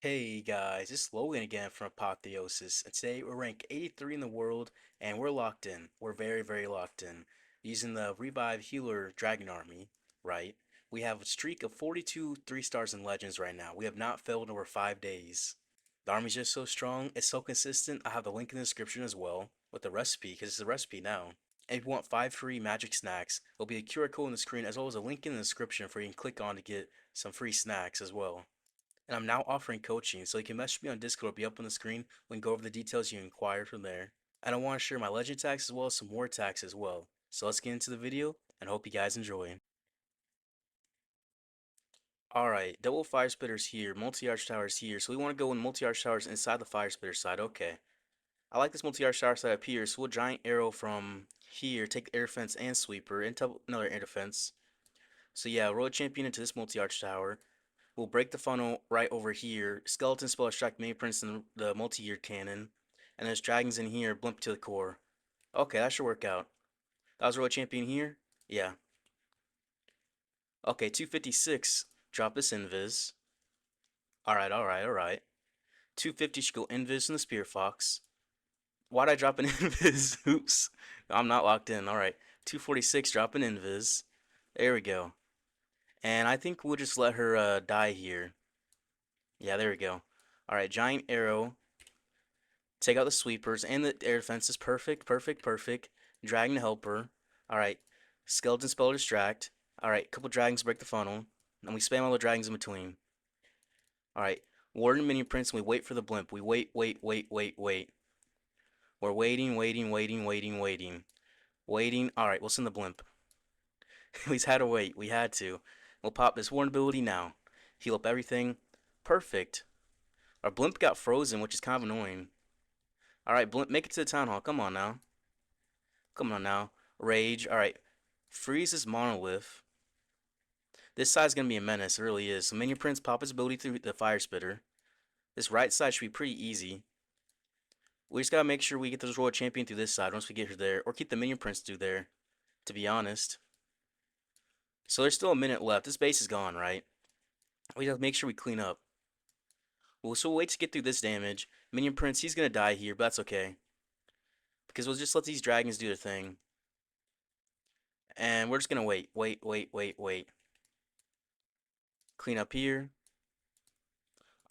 Hey guys, it's Logan again from Apotheosis, and today we're ranked 83 in the world, and we're locked in. We're very, very locked in. Using the Revive Healer Dragon Army, right? We have a streak of 42 3 stars in Legends right now. We have not failed in over 5 days. The army's just so strong, it's so consistent. I have the link in the description as well, with the recipe, because it's a recipe now. And if you want 5 free magic snacks, there'll be a QR code on the screen as well as a link in the description for you can click on to get some free snacks as well. And I'm now offering coaching, so you can message me on Discord, it'll be up on the screen. We can go over the details you inquire from there. And I want to share my legend attacks as well as some war attacks as well. So let's get into the video and hope you guys enjoy. Alright, double fire spitters here, multi-arch towers here. So we want to go in multi-arch towers inside the fire spitter side. Okay. I like this multi-arch tower side up here, so we'll giant arrow from here, take the air defense and sweeper, and another air defense. So yeah, roll a champion into this multi-arch tower. We'll break the funnel right over here. Skeleton spell extract main prince and the multi-year cannon. And there's dragons in here, blimp to the core. Okay, that should work out. That was royal champion here? Yeah. Okay, 256. Drop this invis. Alright, alright, alright. 250 should go invis in the spear fox. Why'd I drop an invis? Oops. I'm not locked in. Alright. 246, drop an invis. There we go. And I think we'll just let her die here. Yeah, there we go. Alright, giant arrow. Take out the sweepers and the air defense is perfect, perfect, perfect. Dragon helper. Alright. Skeleton spell distract. Alright, couple dragons break the funnel. And we spam all the dragons in between. Alright. Warden minion prince and we wait for the blimp. We wait, wait, wait, wait, wait. We're waiting, waiting, waiting, waiting, waiting. Waiting. Alright, we'll send the blimp. We had to wait. We had to. We'll pop this Warden ability now. Heal up everything. Perfect. Our blimp got frozen, which is kind of annoying. Alright, blimp, make it to the town hall. Come on now. Come on now. Rage. Alright. Freeze this monolith. This side's gonna be a menace. It really is. So Minion Prince pop his ability through the fire spitter. This right side should be pretty easy. We just gotta make sure we get this Royal Champion through this side once we get her there. Or keep the Minion Prince through there, to be honest. So there's still a minute left. This base is gone, right? We have to make sure we clean up. Well, so we'll wait to get through this damage. Minion Prince, he's gonna die here, but that's okay. Because we'll just let these dragons do their thing. And we're just gonna wait, wait, wait, wait, wait. Clean up here.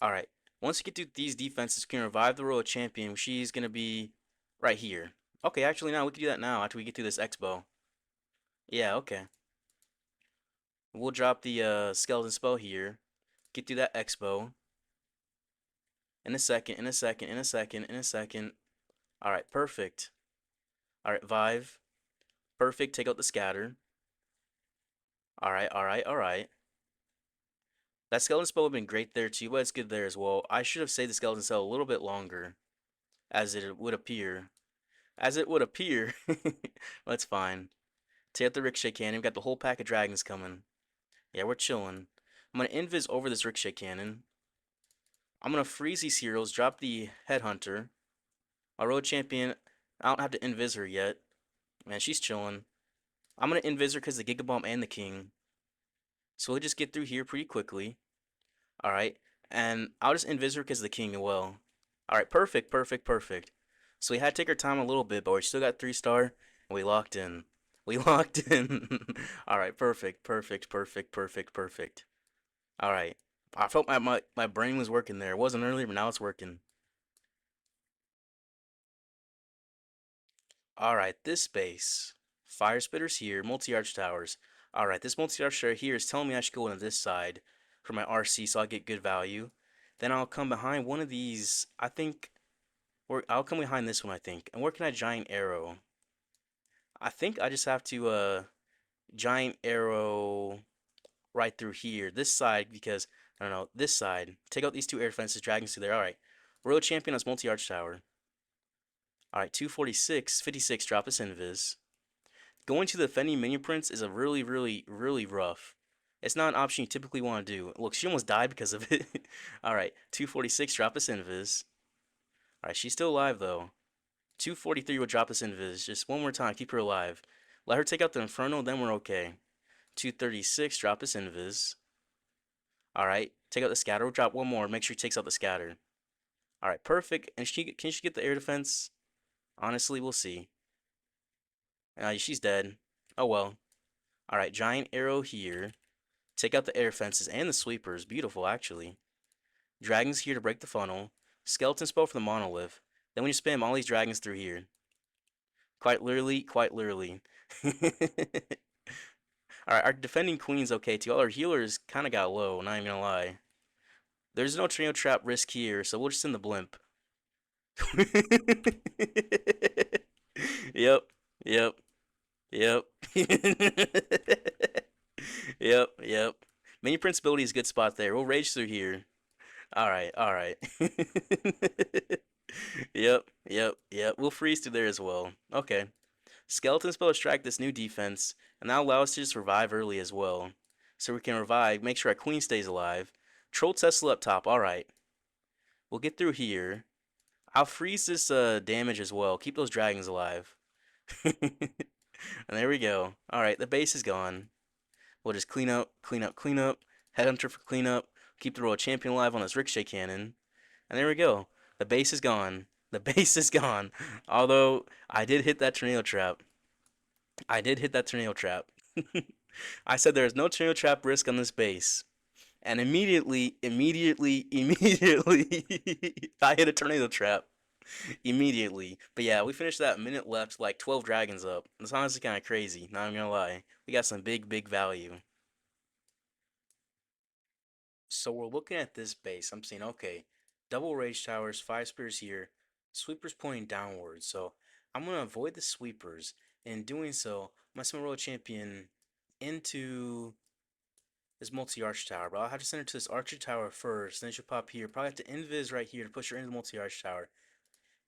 Alright. Once we get through these defenses, we can revive the Royal Champion. She's gonna be right here. Okay, actually, now we can do that now after we get through this Expo. Yeah, okay. We'll drop the skeleton spell here. Get through that Expo. In a second, in a second, in a second, in a second. Alright, perfect. Alright, Vive. Perfect, take out the scatter. Alright, alright, alright. That skeleton spell would have been great there too, but it's good there as well. I should have saved the skeleton spell a little bit longer, as it would appear. As it would appear. That's fine. Take out the ricochet cannon. We've got the whole pack of dragons coming. Yeah, we're chilling. I'm gonna invis over this ricochet cannon. I'm gonna freeze these heroes, drop the headhunter. My road champion, I don't have to invis her yet. Man, she's chilling. I'm gonna invis her because the Giga Bomb and the king. So we'll just get through here pretty quickly. Alright. And I'll just invis her because the king as well. Alright, perfect, perfect, perfect. So we had to take our time a little bit, but we still got 3-star, and we locked in. We locked in. Alright, perfect, perfect, perfect, perfect, perfect. Alright. I felt my brain was working there. It wasn't earlier, but now it's working. Alright, this base. Fire spitters here, multi-arch towers. Alright, this multi-arch tower here is telling me I should go into this side for my RC so I get good value. Then I'll come behind one of these. I think I'll come behind this one, I think. And where can I giant arrow? I think I just have to giant arrow right through here. This side because I don't know, this side. Take out these two air defenses, dragons through there. Alright. Royal Champion has multi-arch tower. Alright, 246, 56, drop this invis. Going to the defending minion prince is a really, really, really rough. It's not an option you typically want to do. Look, she almost died because of it. Alright, 246, drop this invis. Alright, she's still alive though. 243 will drop this invis. Just one more time, keep her alive. Let her take out the inferno, then we're okay. 236, drop this invis. Alright, Take out the scatter. We'll drop one more. Make sure he takes out the scatter. All right, perfect. And can she get the air defense? Honestly, we'll see. She's dead. Oh well. All right, giant arrow here. Take out the air fences and the sweepers. Beautiful, actually. Dragons here to break the funnel. Skeleton spell for the monolith. Then when you spam all these dragons through here. Quite literally, quite literally. Alright, our defending queen's okay too. All our healers kind of got low, not even gonna lie. There's no tornado trap risk here, so we'll just send the blimp. Yep, yep, yep. Yep. Minion Prince ability is a good spot there. We'll rage through here. Alright, alright. Yep. We'll freeze through there as well. Okay. Skeleton spell extract this new defense, and that'll allow us to just revive early as well. So we can revive, make sure our queen stays alive. Troll Tesla up top, alright. We'll get through here. I'll freeze this damage as well. Keep those dragons alive. And there we go. Alright, the base is gone. We'll just clean up. Headhunter for cleanup. Keep the royal champion alive on this ricochet cannon. And there we go. The base is gone. The base is gone. Although, I did hit that tornado trap. I said there is no tornado trap risk on this base. And immediately, I hit a tornado trap. Immediately. But yeah, we finished that minute left, like 12 dragons up. It's honestly kind of crazy, not even gonna lie. We got some big value. So we're looking at this base. I'm saying, okay, double rage towers, 5 spears here, sweepers pointing downwards. So I'm going to avoid the sweepers. And in doing so, I'm going to send my royal champion into this multi-arch tower. But I'll have to send her to this archer tower first. Then she'll pop here. Probably have to invis right here to push her into the multi-arch tower,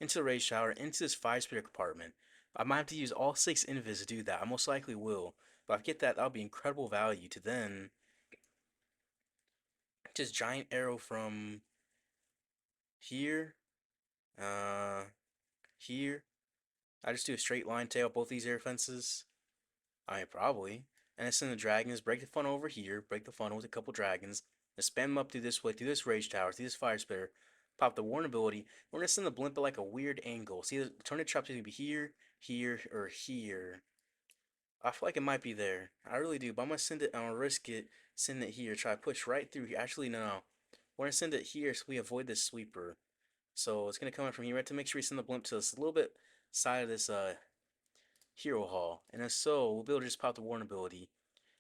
into the rage tower, into this 5-spear compartment. I might have to use all 6 invis to do that. I most likely will. But if I get that, that'll be incredible value to then just giant arrow from here, uh, here. I just do a straight line, tail both these air fences. I mean, probably. And then send the dragons, break the funnel over here, break the funnel with a couple dragons, and spam them up through this way, through this rage tower, through this fire spitter, pop the Warden ability. We're gonna send the blimp at like a weird angle. See, the tornado trap's gonna be here, here, or here. I feel like it might be there. I really do, but I'm gonna send it, I'm gonna risk it, send it here, try to push right through here. Actually, no. We're gonna send it here so we avoid this sweeper. So it's gonna come in from here. We have to make sure we send the blimp to this a little bit side of this hero hall. And if so, we'll be able to just pop the Warden ability.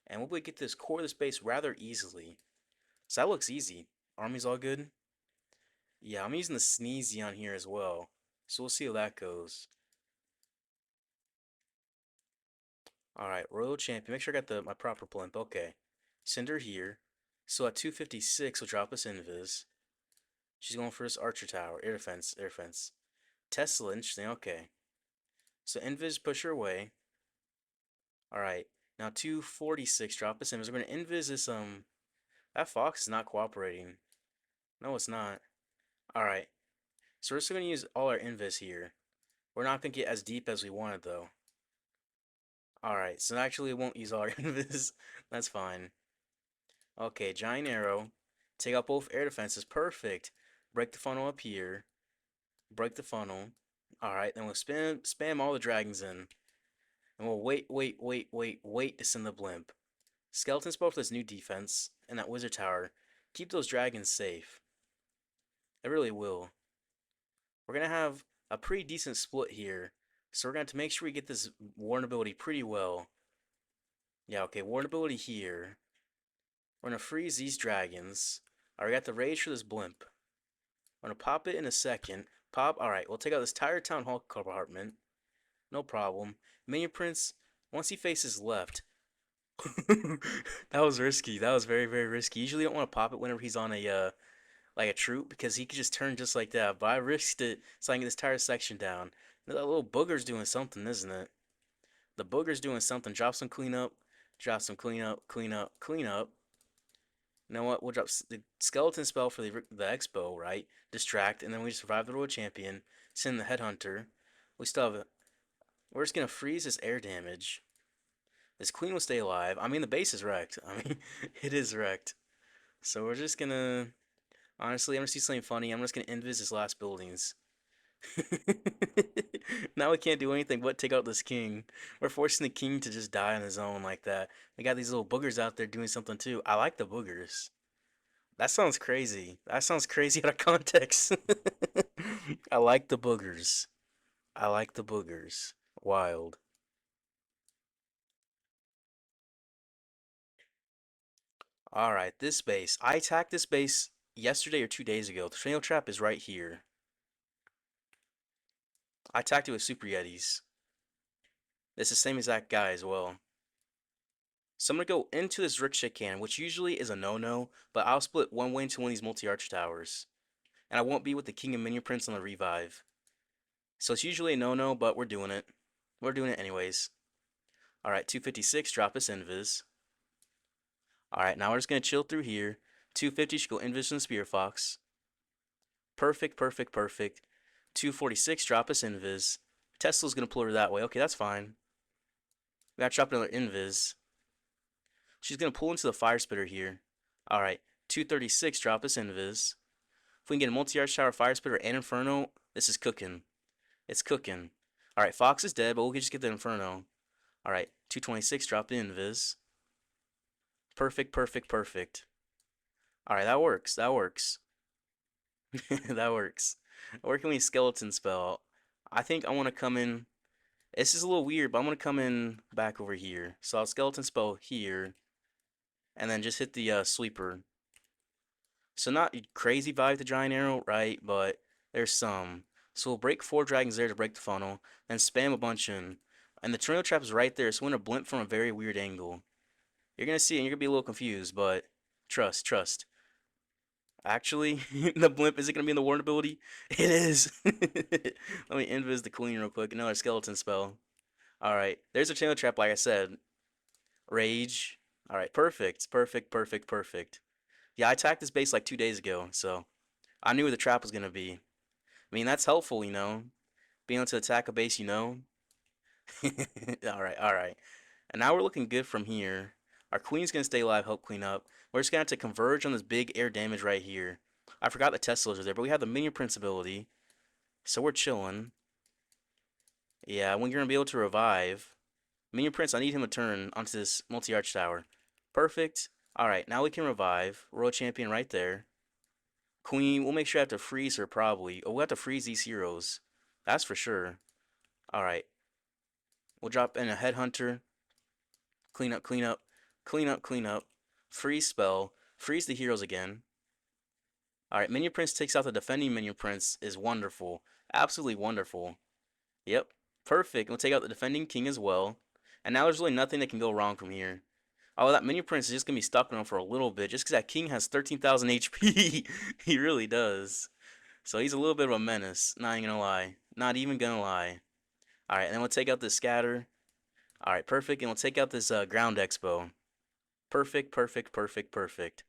And we'll be able to get this core of this base rather easily. So that looks easy. Army's all good. Yeah, I'm using the Sneezy on here as well. So we'll see how that goes. Alright, Royal Champion. Make sure I got my proper blimp. Okay. Send her here. So at 256, we'll drop us invis. She's going for this archer tower. Air defense, air defense. Tesla, interesting. Okay. So invis, push her away. Alright. Now 246, drop us invis. We're going to invis this, that fox is not cooperating. No, it's not. Alright. So we're just going to use all our invis here. We're not going to get as deep as we wanted, though. Alright, so actually we won't use all our invis. That's fine. Okay, giant arrow. Take out both air defenses. Perfect. Break the funnel up here. Break the funnel. Alright, then we'll spam all the dragons in. And we'll wait to send the blimp. Skeleton spell for this new defense. And that wizard tower. Keep those dragons safe. It really will. We're going to have a pretty decent split here. So we're going to have to make sure we get this Warden ability pretty well. Yeah, okay, Warden ability here. We're going to freeze these dragons. Alright, we got the rage for this blimp. I'm going to pop it in a second. Pop. Alright, we'll take out this entire town hall compartment. No problem. Minion Prince, once he faces left. That was risky. That was very risky. Usually don't want to pop it whenever he's on a like a troop because he could just turn just like that. But I risked it so I can get this entire section down. That little booger's doing something, isn't it? The booger's doing something. Drop some cleanup. Drop some cleanup. You know what? We'll drop the skeleton spell for the expo, right? Distract, and then we just revive the royal champion. Send the headhunter. We still have. We're just gonna freeze this air damage. This queen will stay alive. I mean, the base is wrecked. I mean, it is wrecked. So we're just gonna, honestly, I'm gonna see something funny. I'm just gonna invis his last buildings. Now we can't do anything but take out this king. We're forcing the king to just die on his own like that. We got these little boogers out there doing something too. I like the boogers. That sounds crazy. That sounds crazy out of context. I like the boogers. I like the boogers. Wild. All right, this base. I attacked this base yesterday or 2 days ago. The tornado trap is right here. I attacked it with super yetis. It's the same exact guy as well. So I'm gonna go into this ricochet cannon, which usually is a no-no, but I'll split one way into one of these multi-arch towers. And I won't be with the king and minion prince on the revive. So it's usually a no-no, but we're doing it. We're doing it anyways. Alright, 256, drop us invis. Alright, now we're just gonna chill through here. 250 should go invis in the spear fox. Perfect, perfect, perfect. 246, drop us invis. Tesla's gonna pull her that way. Okay, that's fine. We gotta drop another invis. She's gonna pull into the fire spitter here. Alright, 236, drop us invis. If we can get a multi-arch tower, fire spitter, and inferno, this is cooking. It's cooking. Alright, Fox is dead, but we'll just get the inferno. Alright, 226, drop the invis. Perfect, perfect, perfect. Alright, that works. That works. That works. Where can we skeleton spell? I think I want to come in. This is a little weird, but I'm going to come in back over here. So I'll skeleton spell here, and then just hit the sweeper. So not crazy vibe the giant arrow, right? But there's some. So we'll break 4 dragons there to break the funnel, then spam a bunch in. And the tornado trap is right there, so we're going to blimp from a very weird angle. You're going to see it and you're going to be a little confused, but trust, trust. Actually, the blimp, is it going to be in the Warden ability? It is. Let me invis the queen real quick. Another skeleton spell. Alright, there's a tornado trap, like I said. Rage. Alright, perfect, perfect, perfect, perfect. Yeah, I attacked this base like 2 days ago, so I knew where the trap was going to be. I mean, that's helpful, you know? Being able to attack a base, you know? Alright, alright. And now we're looking good from here. Our queen's gonna stay alive, help clean up. We're just gonna have to converge on this big air damage right here. I forgot the Teslas are there, but we have the Minion Prince ability. So we're chilling. Yeah, when you're gonna be able to revive. Minion Prince, I need him to turn onto this multi-arch tower. Perfect. Alright, now we can revive. Royal Champion right there. Queen, we'll make sure I have to freeze her probably. Oh, we'll have to freeze these heroes. That's for sure. Alright. We'll drop in a Headhunter. Clean up, clean up, clean up, clean up. Freeze spell. Freeze the heroes again. Alright, Minion Prince takes out the defending Minion Prince is wonderful. Absolutely wonderful. Yep. Perfect. We'll take out the defending king as well. And now there's really nothing that can go wrong from here. Oh, that Minion Prince is just going to be stuck on him for a little bit. Just because that king has 13,000 HP. He really does. So he's a little bit of a menace. Not even going to lie. Not even going to lie. Alright, and then we'll take out this scatter. Alright, perfect. And we'll take out this ground expo. Perfect, perfect, perfect, perfect.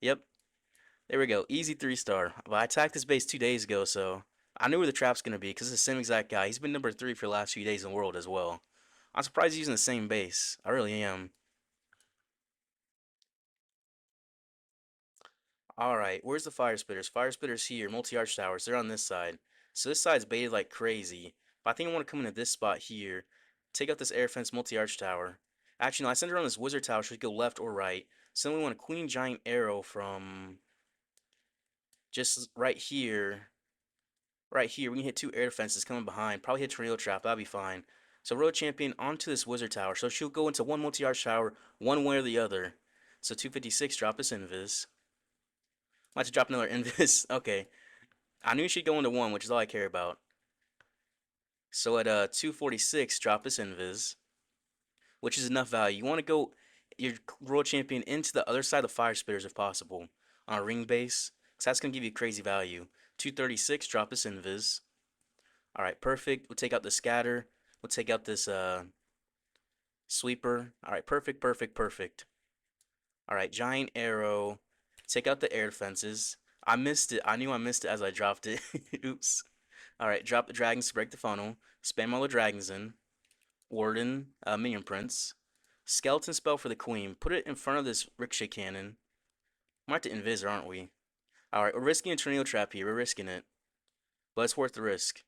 Yep. There we go. Easy 3-star. Well, I attacked this base 2 days ago, so I knew where the trap's going to be because it's the same exact guy. He's been number 3 for the last few days in the world as well. I'm surprised he's using the same base. I really am. Alright, where's the fire spitters? Fire spitters here. Multi-arch towers. They're on this side. So this side's baited like crazy. But I think I want to come into this spot here. Take out this air fence multi-arch tower. Actually, no, I sent her on this wizard tower. Should go left or right. So then we want a queen giant arrow from just right here. Right here, we can hit 2 air defenses coming behind. Probably hit tornado trap. That'll be fine. So road champion onto this wizard tower. So she'll go into one multi-arch tower, one way or the other. So 256, drop this invis. I'll have to drop another invis. Okay. I knew she'd go into one, which is all I care about. So at 246, drop this invis, which is enough value. You want to go your royal champion into the other side of the fire spitters if possible on a ring base, because that's going to give you crazy value. 236, drop this invis. Alright, perfect. We'll take out the scatter. We'll take out this sweeper. Alright, perfect, perfect, perfect. Alright, giant arrow. Take out the air defenses. I missed it. I knew I missed it as I dropped it. Oops. Alright, drop the dragons to break the funnel. Spam all the dragons in. Warden, Minion Prince. Skeleton spell for the queen. Put it in front of this ricochet cannon. We're at the invis, aren't we? Alright, we're risking a tornado trap here. We're risking it. But it's worth the risk.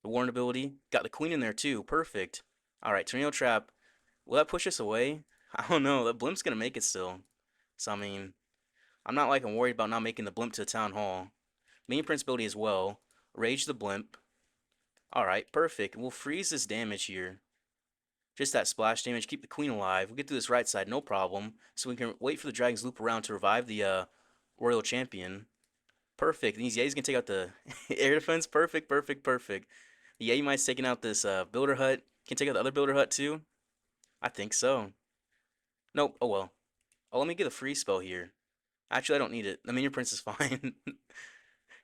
The Warden ability. Got the queen in there too. Perfect. Alright, tornado trap. Will that push us away? I don't know. That blimp's gonna make it still. So, I mean, I'm worried about not making the blimp to the town hall. Minion Prince ability as well. Rage the blimp. Alright, perfect. We'll freeze this damage here. Just that splash damage. Keep the queen alive. We'll get through this right side, no problem. So we can wait for the dragons loop around to revive the Royal Champion. Perfect. These Yetis can take out the air defense. Perfect, perfect, perfect. The Yeti Might's taking out this builder hut. Can take out the other builder hut too? I think so. Nope. Oh well. Oh, let me get a free spell here. Actually, I don't need it. The Minion Prince is fine.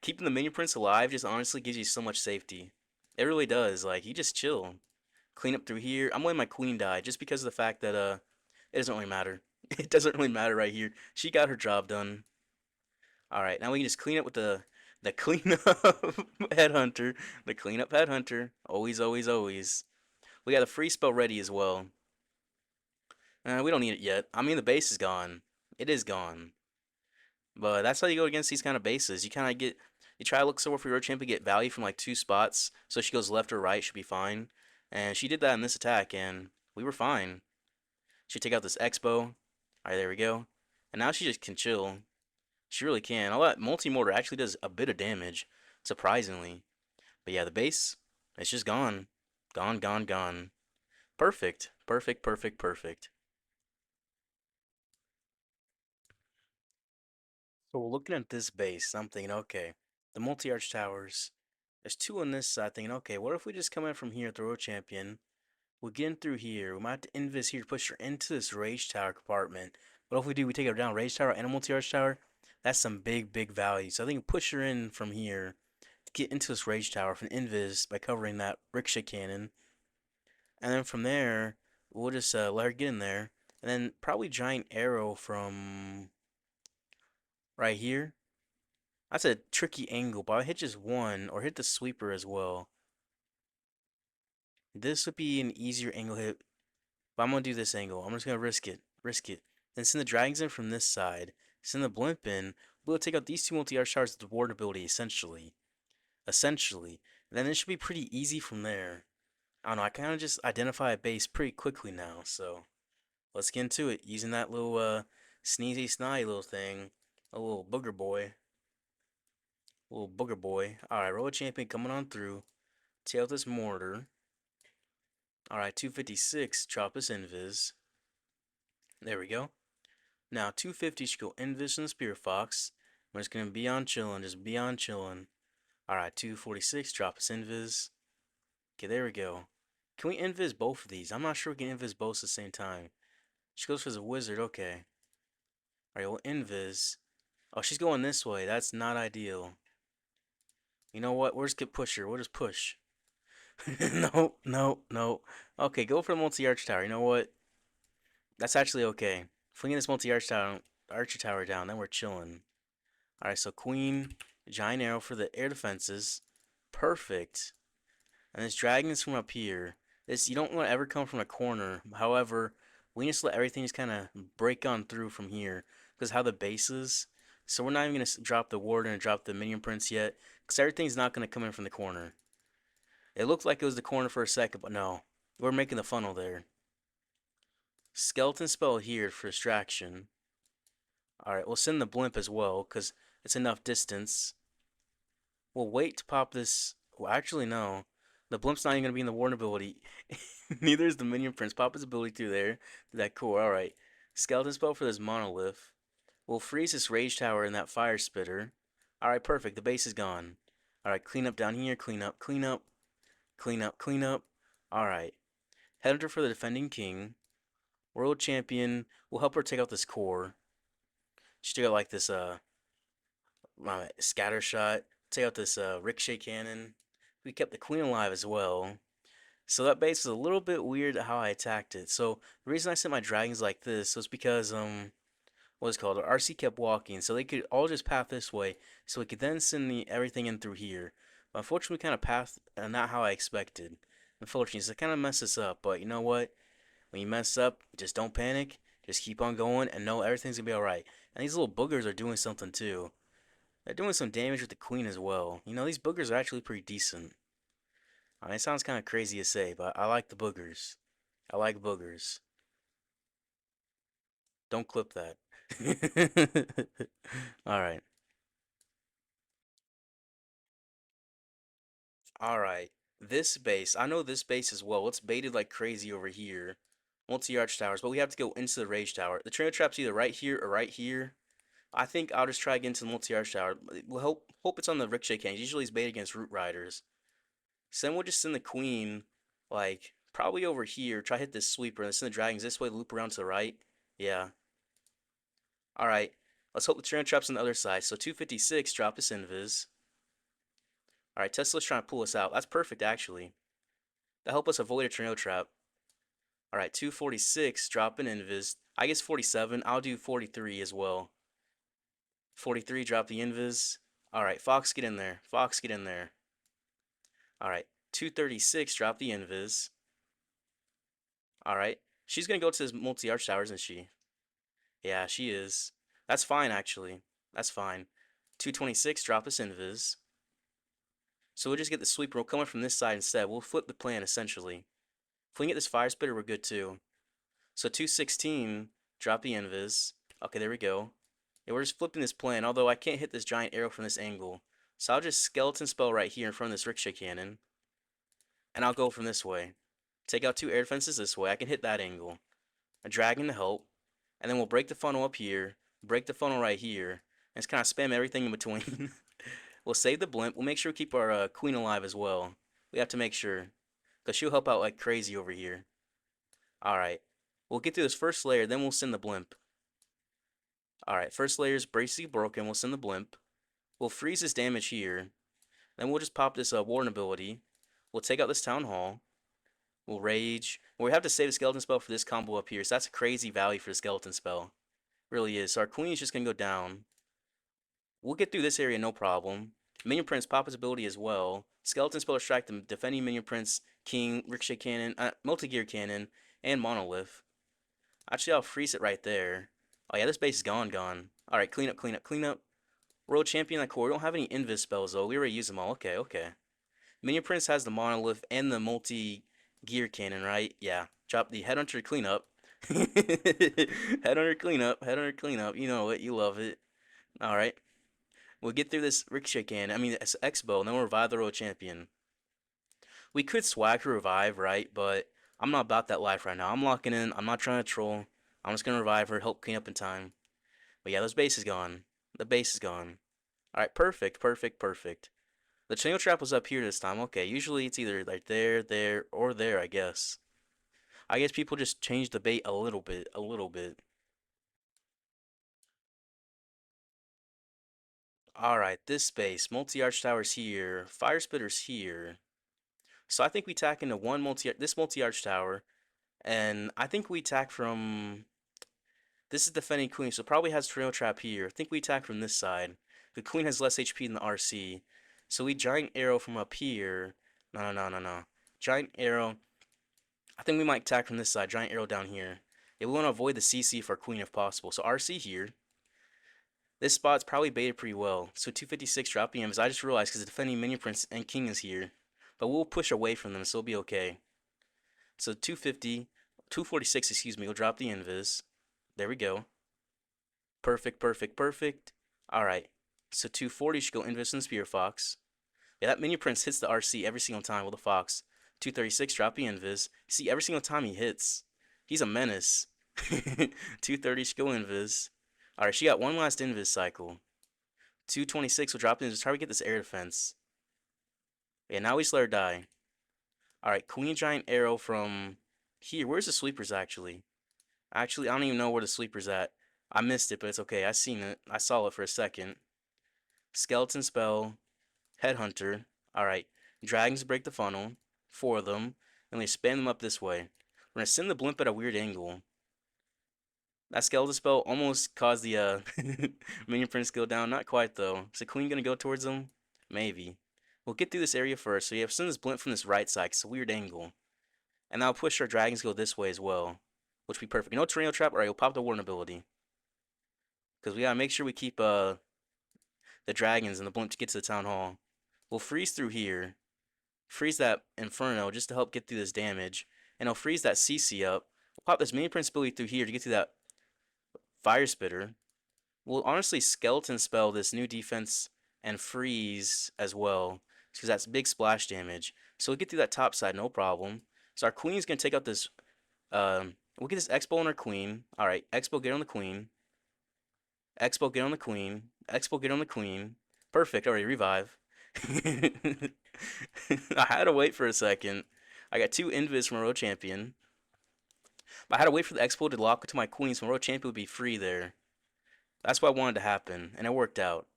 Keeping the Minion Prince alive just honestly gives you so much safety. It really does. Like, you just chill. Clean up through here. I'm letting my queen die just because of the fact that it doesn't really matter. It doesn't really matter right here. She got her job done. All right, now we can just clean up with the clean up headhunter. The clean up headhunter. Always, always, always. We got a free spell ready as well. We don't need it yet. I mean, the base is gone. It is gone. But that's how you go against these kind of bases. You try to look somewhere for your champ to get value from like two spots. So she goes left or right, should be fine. And she did that in this attack, and we were fine. She take out this Expo. Alright, there we go. And now she just can chill. She really can. All that multi-mortar actually does a bit of damage, surprisingly. But yeah, the base, it's just gone. Gone, gone, gone. Perfect. Perfect, perfect, perfect. So we're looking at this base. I'm thinking, okay, the multi-arch towers. There's two on this side. Thinking, okay, what if we just come in from here, throw a champion? We'll get in through here. We might have to invis here to push her into this rage tower compartment. What if we do? We take her down rage tower and a multi-arch tower. That's some big, big value. So I think we push her in from here to get into this rage tower from invis by covering that ricochet cannon. And then from there, we'll just let her get in there. And then probably giant arrow from right here. That's a tricky angle, but I'll hit just one or hit the sweeper as well. This would be an easier angle hit, but I'm gonna do this angle. I'm just gonna risk it. Risk it. Then send the dragons in from this side. Send the blimp in. We'll take out these two multi-arch towers with the ward ability, essentially. Essentially. And then it should be pretty easy from there. I don't know, I kind of just identify a base pretty quickly now, so let's get into it. Using that little sneezy snotty little thing. A little booger boy. Little booger boy. Alright, roll a champion coming on through. Tail this mortar. Alright, 256. Chop this invis. There we go. Now 250 should go invis in the Spirit Fox. We're just gonna be on chillin', just be on chillin'. Alright, 246, drop us invis. Okay, there we go. Can we invis both of these? I'm not sure we can invis both at the same time. She goes for the wizard, okay. Alright, we'll invis. Oh, she's going this way. That's not ideal. You know what? We'll just get push her. We'll just push. No, no, no. Okay, go for the multi-arch tower. You know what? That's actually okay. Flinging this multi-arch tower, archer tower down, then we're chilling. Alright, so queen, giant arrow for the air defenses. Perfect. And this dragon is from up here. This, you don't want to ever come from a corner. However, we just let everything just kind of break on through from here. Because how the base is. So we're not even going to drop the Warden and drop the Minion Prince yet. Because everything's not going to come in from the corner. It looked like it was the corner for a second, but no. We're making the funnel there. Skeleton spell here for distraction. Alright, we'll send the blimp as well, because it's enough distance. We'll wait to pop this. Well, actually, no. The blimp's not even going to be in the Warden ability. Neither is the Minion Prince. Pop his ability through there. That core. Alright. Skeleton spell for this monolith. We'll freeze this rage tower and that fire spitter. Alright, perfect. The base is gone. Alright, clean up down here. Clean up, clean up. Clean up, clean up. Alright. Headhunter for the defending king. World champion. We'll help her take out this core. She took out like this scatter shot. Take out this ricochet cannon. We kept the queen alive as well. So that base is a little bit weird how I attacked it. So the reason I sent my dragons like this was because what's called RC kept walking, so they could all just path this way, so we could then send everything in through here. But unfortunately, we kind of pathed not how I expected. Unfortunately, so it kind of messed us up. But you know what? When you mess up, just don't panic. Just keep on going and know everything's gonna be alright. And these little boogers are doing something too. They're doing some damage with the queen as well. You know, these boogers are actually pretty decent. I mean, it sounds kind of crazy to say, but I like the boogers. I like boogers. Don't clip that. Alright. Alright. This base. I know this base as well. It's baited like crazy over here. Multi-arch towers, but we have to go into the rage tower. The trainer trap's either right here or right here. I think I'll just try again to the multi-arch tower. We'll hope it's on the ricochet cannons. Usually it's baited against root riders. So then we'll just send the queen, like, probably over here. Try hit this sweeper and send the dragons this way, loop around to the right. Yeah. Alright. Let's hope the trainer trap's on the other side. So 256, drop this invis. Alright, Tesla's trying to pull us out. That's perfect, actually. That help us avoid a trainer trap. Alright, 246, drop an invis. I guess 47. I'll do 43 as well. 43, drop the invis. Alright, Fox, get in there. Fox, get in there. Alright, 236, drop the invis. Alright, she's gonna go to this multi-arch tower, isn't she? Yeah, she is. That's fine, actually. That's fine. 226, drop this invis. So we'll just get the sweeper coming from this side instead. We'll flip the plan, essentially. If we can get this fire spitter, we're good, too. So 216, drop the invis. Okay, there we go. Yeah, we're just flipping this plan, although I can't hit this giant arrow from this angle. So I'll just skeleton spell right here in front of this ricochet cannon. And I'll go from this way. Take out 2 air defenses this way. I can hit that angle. A dragon to help. And then we'll break the funnel up here. Break the funnel right here. And just kind of spam everything in between. We'll save the blimp. We'll make sure we keep our queen alive as well. We have to make sure. Because she'll help out like crazy over here. Alright. We'll get through this first layer, then we'll send the blimp. Alright, first layer is basically broken. We'll send the blimp. We'll freeze this damage here. Then we'll just pop this Warden ability. We'll take out this Town Hall. We'll rage. Well, we have to save the skeleton spell for this combo up here. So that's a crazy value for the skeleton spell. Really is. So our queen is just going to go down. We'll get through this area no problem. Minion Prince pop his ability as well. Skeleton spell distract the defending Minion Prince, King, Ricochet Cannon, Multi-Gear Cannon, and Monolith. Actually, I'll freeze it right there. Oh yeah, this base is gone. Alright, clean up, clean up, clean up. World Champion that core. We don't have any invis spells though. We already used them all. Okay, okay. Minion Prince has the Monolith and the Multi-Gear Cannon, right? Yeah. Drop the Headhunter to clean up. Headhunter cleanup, Headhunter cleanup. You know it, you love it. Alright. We'll get through this Ricochet Cannon. I mean, it's X-Bow, and then we'll revive the World Champion. We could swag her revive, right? But I'm not about that life right now. I'm locking in. I'm not trying to troll. I'm just going to revive her, help clean up in time. But yeah, this base is gone. The base is gone. Alright, perfect, perfect, perfect. The chain trap was up here this time. Okay, usually it's either like there, or there, I guess. I guess people just changed the bait a little bit, a little bit. Alright, this space. Multi-arch towers here. Fire spitters here. So I think we tack into this multi-arch tower. And I think we attack from... This is defending queen, so probably has trail trap here. I think we attack from this side. The queen has less HP than the RC. So we giant arrow from up here. No. Giant arrow. I think we might attack from this side. Giant arrow down here. Yeah, we want to avoid the CC for queen if possible. So RC here. This spot's probably baited pretty well. So 256 drop EMs. I just realized because the defending Minion Prince and King is here. But we'll push away from them, so it'll be okay. So 246, excuse me, we'll drop the invis. There we go. Perfect, perfect, perfect. Alright. So 240 should go invis in the Spear Fox. Yeah, that Minion Prince hits the RC every single time with the Fox. 236, drop the invis. See, every single time he hits. He's a menace. 230 should go invis. Alright, she got one last invis cycle. 226 will drop in. Just try to get this air defense. Yeah, now we just let her die. Alright, Queen Giant Arrow from here. Where's the sweepers actually? Actually, I don't even know where the sweeper's at. I missed it, but it's okay. I seen it. I saw it for a second. Skeleton Spell. Headhunter. Alright. Dragons break the funnel. 4 of them. And we spam them up this way. We're gonna send the blimp at a weird angle. That skeleton spell almost caused the Minion Prince to go down. Not quite though. Is the queen gonna go towards him? Maybe. We'll get through this area first. So yeah, send this blimp from this right side. It's a weird angle. And I'll push our dragons to go this way as well. Which will be perfect. No tornado trap. Alright, we'll pop the Warden ability. Because we gotta make sure we keep the dragons and the blimp to get to the town hall. We'll freeze through here. Freeze that Inferno just to help get through this damage. And I'll freeze that CC up. We'll pop this Mini Prince ability through here to get through that Fire Spitter. We'll honestly Skeleton Spell this new defense and freeze as well. Because that's big splash damage. So we'll get through that top side, no problem. So our Queen's going to take out this... we'll get this Expo on our Queen. Alright, Expo get on the Queen. Expo get on the Queen. Expo get on the Queen. Perfect, already revive. I had to wait for a second. I got 2 invis from a Road Champion. But I had to wait for the Expo to lock into my Queen so my Road Champion would be free there. That's what I wanted to happen, and it worked out.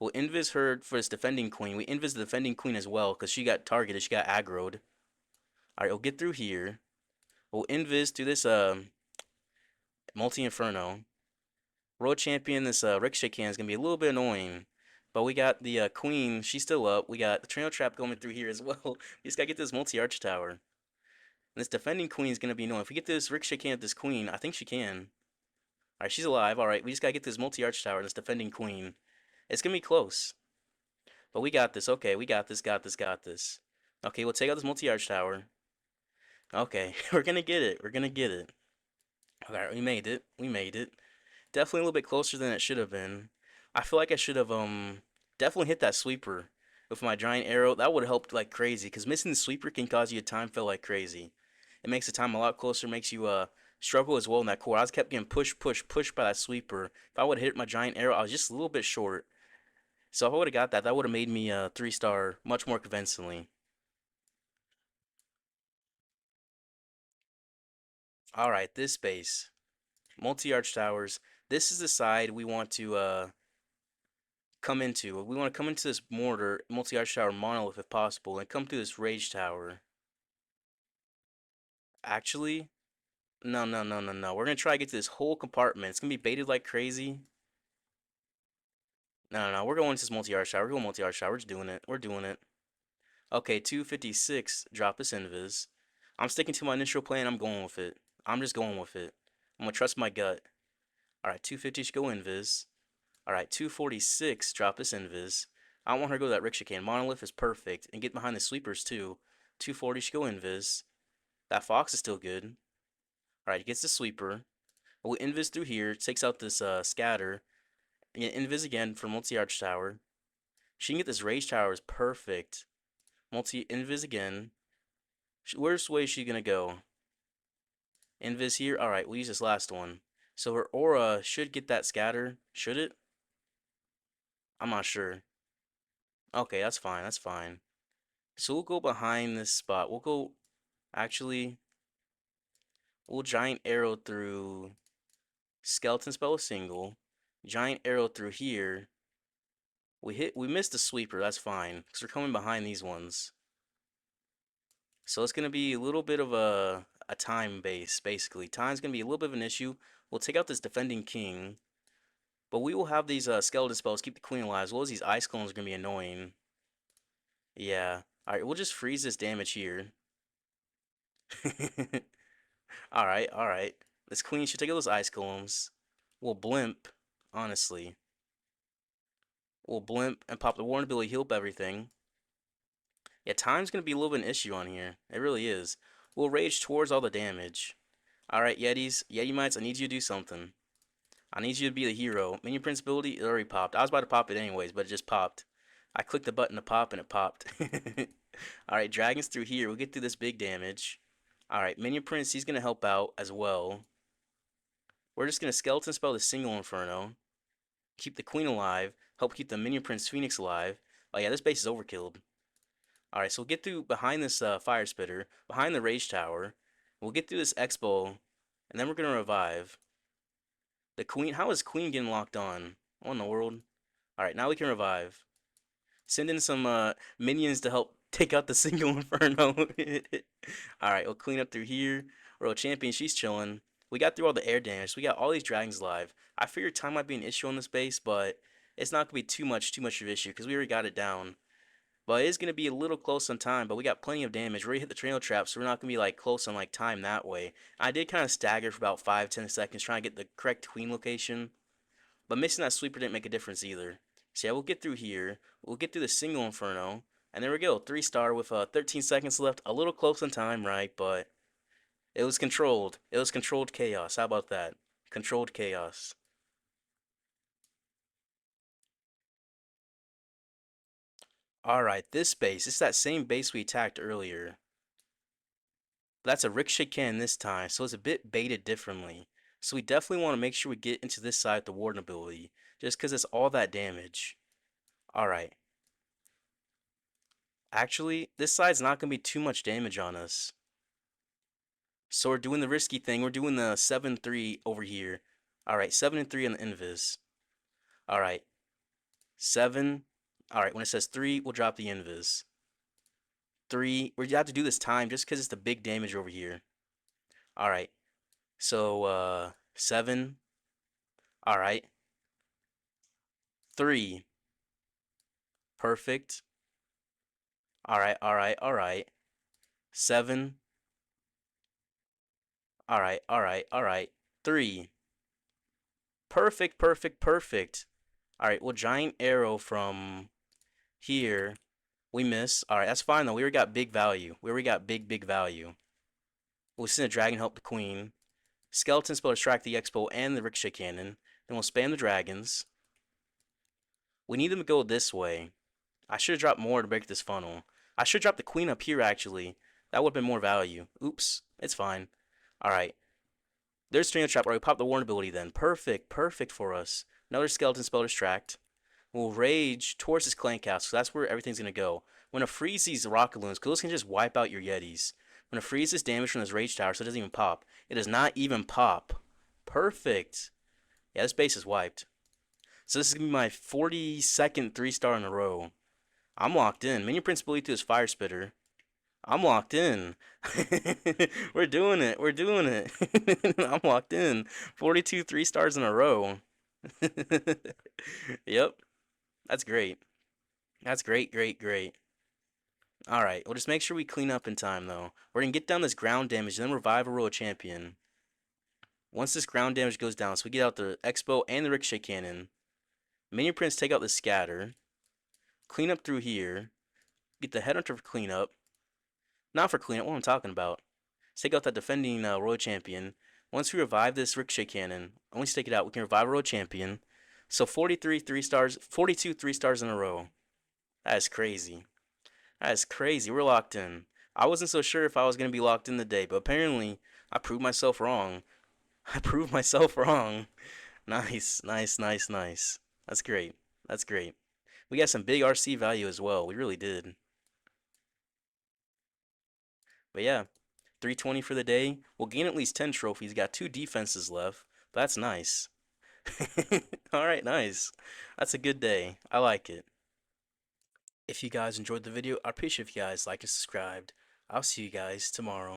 We'll invis her for this defending Queen. We invis the defending Queen as well, because she got targeted. She got aggroed. Alright, we'll get through here. We'll invis to this Multi-Inferno. Road Champion, this Ricochet Can is going to be a little bit annoying. But we got the Queen. She's still up. We got the Trail Trap going through here as well. We just got to get this Multi-Arch Tower. And this defending Queen is going to be annoying. If we get this Ricochet Can at this Queen, I think she can. Alright, she's alive. Alright, we just got to get this Multi-Arch Tower and this defending Queen. It's going to be close. But we got this. Okay, we got this, got this, got this. Okay, we'll take out this Multi-Arch Tower. Okay, we're going to get it. We're going to get it. Alright, we made it. We made it. Definitely a little bit closer than it should have been. I feel like I should have definitely hit that sweeper with my giant arrow. That would have helped like crazy, because missing the sweeper can cause you to time fail like crazy. It makes the time a lot closer, makes you struggle as well in that core. I was kept getting pushed by that sweeper. If I would have hit my giant arrow, I was just a little bit short. So if I would have got that, that would have made me 3-star much more convincingly. Alright, this base. Multi-arch towers. This is the side we want to come into. We want to come into this mortar, multi-arch tower monolith if possible, and come through this rage tower. Actually, no, no, no, no, no. We're going to try to get to this whole compartment. It's going to be baited like crazy. No, no, no. We're going to this multi-arch tower. We're going multi-arch tower. We're just doing it. We're doing it. Okay, 256. Drop this invis. I'm sticking to my initial plan. I'm going with it. I'm just going with it. I'm going to trust my gut. Alright, 250 should go invis. Alright, 246. Drop this invis. I don't want her to go to that Ricochet Can. Monolith is perfect. And get behind the sweepers too. 240 should go invis. That Fox is still good. Alright, gets the sweeper. We'll invis through here. Takes out this scatter. And invis again for multi-arch tower. She can get this rage tower is perfect. Multi-invis again. Where's way is she gonna go? Invis here. Alright, we'll use this last one. So her aura should get that scatter. Should it? I'm not sure. Okay, that's fine. That's fine. So we'll go behind this spot. We'll go... Actually... We'll giant arrow through... Skeleton spell a single. Giant arrow through here. We missed the sweeper. That's fine. Because we're coming behind these ones. So it's going to be a little bit of a time base, basically. Time's going to be a little bit of an issue. We'll take out this defending king. But we will have these skeleton spells keep the queen alive, as well as these ice clones are going to be annoying. Yeah. Alright, we'll just freeze this damage here. Alright, alright. This queen should take out those ice clones. We'll blimp, honestly. We'll blimp and pop the Warden ability, heal up everything. Yeah, time's going to be a little bit an issue on here. It really is. We'll rage towards all the damage. Alright, Yetis. Yeti Mites, I need you to do something. I need you to be the hero. Minion Prince ability, it already popped. I was about to pop it anyways, but it just popped. I clicked the button to pop and it popped. Alright, dragons through here. We'll get through this big damage. Alright, Minion Prince, he's going to help out as well. We're just going to skeleton spell the single Inferno. Keep the queen alive. Help keep the Minion Prince Phoenix alive. Oh yeah, this base is overkilled. Alright, so we'll get through behind this fire spitter, behind the rage tower. We'll get through this Expo, and then we're going to revive. The queen, how is queen getting locked on? What in the world? Alright, now we can revive. Send in some minions to help take out the single Inferno. Alright, we'll clean up through here. Royal Champion, she's chilling. We got through all the air damage. We got all these dragons alive. I figured time might be an issue on this base, but it's not going to be too much of an issue, because we already got it down. But it is going to be a little close on time, but we got plenty of damage. We already hit the trail trap, so we're not going to be like close on like time that way. I did kind of stagger for about 5-10 seconds trying to get the correct queen location. But missing that sweeper didn't make a difference either. So yeah, we'll get through here. We'll get through the single Inferno. And there we go. 3-star with 13 seconds left. A little close in time, right? But it was controlled. It was controlled chaos. How about that? Controlled chaos. Alright, this base. It's that same base we attacked earlier. That's a ricochet cannon this time, so it's a bit baited differently. So we definitely want to make sure we get into this side with the Warden ability, just because it's all that damage. Alright. Actually, this side's not going to be too much damage on us. So we're doing the risky thing. We're doing the 7-3 over here. Alright, 7-3 on the invis. Alright. 7. Alright, when it says 3, we'll drop the invis. 3. We have to do this time just because it's the big damage over here. Alright. So, 7. Alright. 3. Perfect. Alright, alright, alright. 7. Alright, alright, alright. 3. Perfect, perfect, perfect. Alright, well, giant arrow from here. We miss. Alright, that's fine though. We already got big value. We already got big value. We'll send a dragon help the queen. Skeleton spell distract the expo and the ricochet cannon. Then we'll spam the dragons. We need them to go this way. I should have dropped more to break this funnel. I should drop the queen up here actually. That would have been more value. Oops, it's fine. Alright. There's String Trap. Alright, we pop the Warden ability then. Perfect, perfect for us. Another skeleton spell distract. We'll rage towards this clan castle. So that's where everything's gonna go. When it frees these rocket loons, because those can just wipe out your Yetis. When it frees this damage from this rage tower, so it doesn't even pop. It does not even pop. Perfect. Yeah, this base is wiped. So this is gonna be my 42nd 3-star in a row. I'm locked in. Minion Prince ability to his fire spitter. I'm locked in. We're doing it. We're doing it. I'm locked in. 42 3-stars in a row. Yep. That's great. That's great, great, great. Alright, we'll just make sure we clean up in time, though. We're going to get down this ground damage, then revive a royal champion. Once this ground damage goes down, so we get out the expo and the ricochet cannon. Minion Prince take out the scatter. Clean up through here. Get the headhunter for cleanup. Not for cleanup, what I'm talking about. Let's take out that defending royal champion. Once we revive this ricochet cannon, only take it out, we can revive a royal champion. So 43 3-stars, 42 3-stars in a row. That is crazy. That is crazy. We're locked in. I wasn't so sure if I was going to be locked in today, but apparently I proved myself wrong. I proved myself wrong. Nice, nice, nice, nice. That's great. That's great. We got some big RC value as well. We really did. But yeah, 320 for the day. We'll gain at least 10 trophies. Got 2 defenses left. But that's nice. Alright, nice. That's a good day. I like it. If you guys enjoyed the video, I'd appreciate if you guys liked and subscribed. I'll see you guys tomorrow.